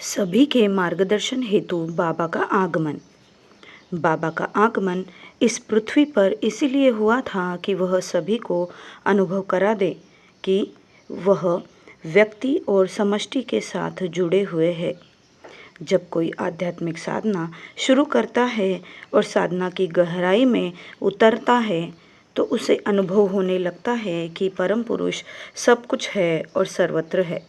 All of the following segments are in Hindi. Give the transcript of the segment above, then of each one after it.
सभी के मार्गदर्शन हेतु बाबा का आगमन। बाबा का आगमन इस पृथ्वी पर इसीलिए हुआ था कि वह सभी को अनुभव करा दे कि वह व्यक्ति और समष्टि के साथ जुड़े हुए है। जब कोई आध्यात्मिक साधना शुरू करता है और साधना की गहराई में उतरता है तो उसे अनुभव होने लगता है कि परम पुरुष सब कुछ है और सर्वत्र है।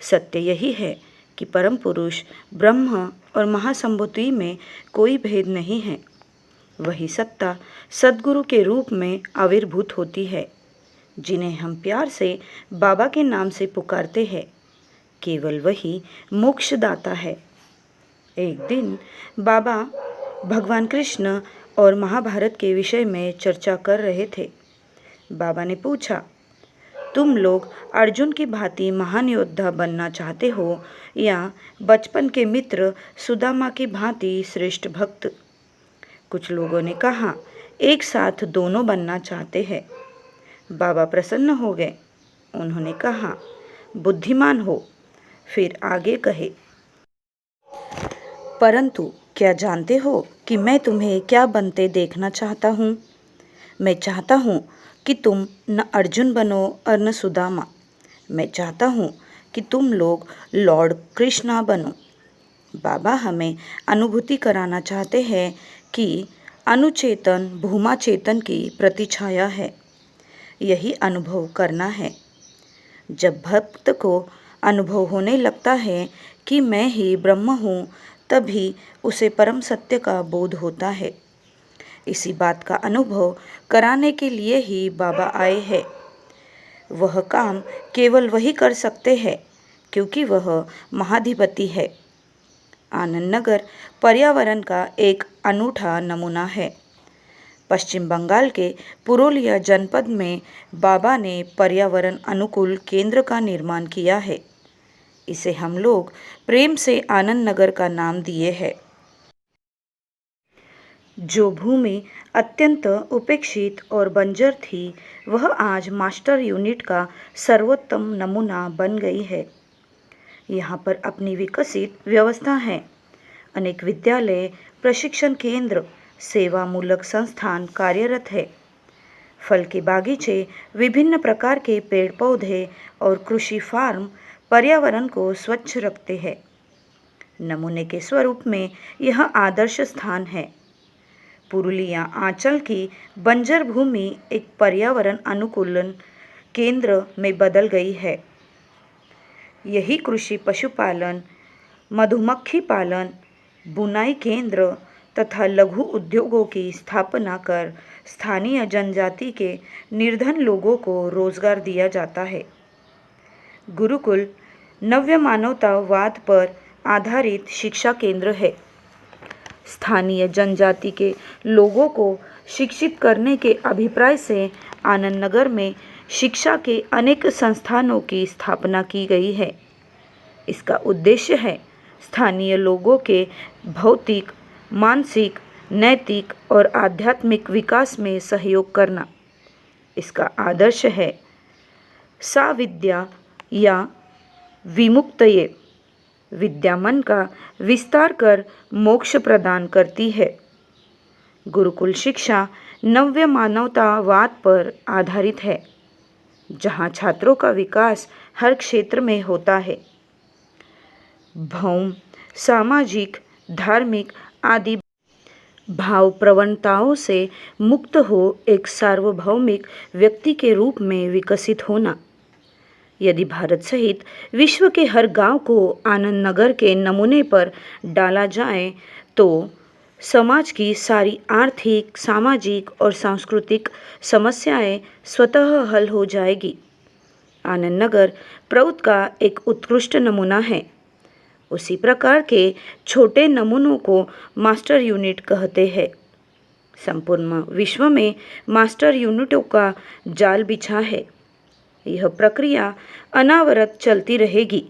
सत्य यही है कि परम पुरुष ब्रह्म और महासंभूति में कोई भेद नहीं है। वही सत्ता सद्गुरु के रूप में आविर्भूत होती है, जिन्हें हम प्यार से बाबा के नाम से पुकारते हैं। केवल वही मोक्षदाता है। एक दिन बाबा भगवान कृष्ण और महाभारत के विषय में चर्चा कर रहे थे। बाबा ने पूछा, तुम लोग अर्जुन की भांति महान योद्धा बनना चाहते हो या बचपन के मित्र सुदामा की भांति श्रेष्ठ भक्त? कुछ लोगों ने कहा, एक साथ दोनों बनना चाहते हैं। बाबा प्रसन्न हो गए। उन्होंने कहा, बुद्धिमान हो। फिर आगे कहे, परंतु क्या जानते हो कि मैं तुम्हें क्या बनते देखना चाहता हूँ? मैं चाहता हूँ कि तुम न अर्जुन बनो और न सुदामा। मैं चाहता हूँ कि तुम लोग लॉर्ड कृष्णा बनो। बाबा हमें अनुभूति कराना चाहते हैं कि अनुचेतन भूमा चेतन की प्रतिछाया है। यही अनुभव करना है। जब भक्त को अनुभव होने लगता है कि मैं ही ब्रह्म हूँ, तभी उसे परम सत्य का बोध होता है। इसी बात का अनुभव कराने के लिए ही बाबा आए हैं। वह काम केवल वही कर सकते हैं क्योंकि वह महाधिपति है। आनंद नगर पर्यावरण का एक अनूठा नमूना है। पश्चिम बंगाल के पुरुलिया जनपद में बाबा ने पर्यावरण अनुकूल केंद्र का निर्माण किया है। इसे हम लोग प्रेम से आनंद नगर का नाम दिए हैं। जो भूमि अत्यंत उपेक्षित और बंजर थी, वह आज मास्टर यूनिट का सर्वोत्तम नमूना बन गई है। यहाँ पर अपनी विकसित व्यवस्था है। अनेक विद्यालय, प्रशिक्षण केंद्र, सेवामूलक संस्थान कार्यरत है। फल के बागीचे, विभिन्न प्रकार के पेड़ पौधे और कृषि फार्म पर्यावरण को स्वच्छ रखते हैं। नमूने के स्वरूप में यह आदर्श स्थान है। पुरुलिया आंचल की बंजर भूमि एक पर्यावरण अनुकूलन केंद्र में बदल गई है। यही कृषि, पशुपालन, मधुमक्खी पालन, बुनाई केंद्र तथा लघु उद्योगों की स्थापना कर स्थानीय जनजाति के निर्धन लोगों को रोजगार दिया जाता है। गुरुकुल नव्य मानवतावाद पर आधारित शिक्षा केंद्र है। स्थानीय जनजाति के लोगों को शिक्षित करने के अभिप्राय से आनंद नगर में शिक्षा के अनेक संस्थानों की स्थापना की गई है। इसका उद्देश्य है स्थानीय लोगों के भौतिक, मानसिक, नैतिक और आध्यात्मिक विकास में सहयोग करना। इसका आदर्श है साविद्या या विमुक्तये। विद्या मन का विस्तार कर मोक्ष प्रदान करती है। गुरुकुल शिक्षा नव्य मानवतावाद पर आधारित है, जहाँ छात्रों का विकास हर क्षेत्र में होता है। भौम, सामाजिक, धार्मिक आदि भाव प्रवणताओं से मुक्त हो एक सार्वभौमिक व्यक्ति के रूप में विकसित होना। यदि भारत सहित विश्व के हर गांव को आनंद नगर के नमूने पर डाला जाए तो समाज की सारी आर्थिक, सामाजिक और सांस्कृतिक समस्याएं स्वतः हल हो जाएगी। आनंद नगर प्रौद्ध का एक उत्कृष्ट नमूना है। उसी प्रकार के छोटे नमूनों को मास्टर यूनिट कहते हैं। संपूर्ण विश्व में मास्टर यूनिटों का जाल बिछा है। यह प्रक्रिया अनावरत चलती रहेगी।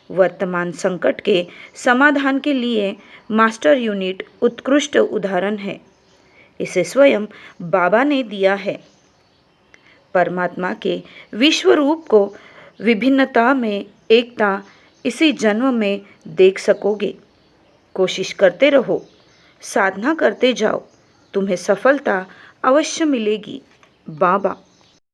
वर्तमान संकट के समाधान के लिए मास्टर यूनिट उत्कृष्ट उदाहरण है। इसे स्वयं बाबा ने दिया है। परमात्मा के विश्व रूप को विभिन्नता में एकता इसी जन्म में देख सकोगे। कोशिश करते रहो, साधना करते जाओ, तुम्हें सफलता अवश्य मिलेगी। बाबा।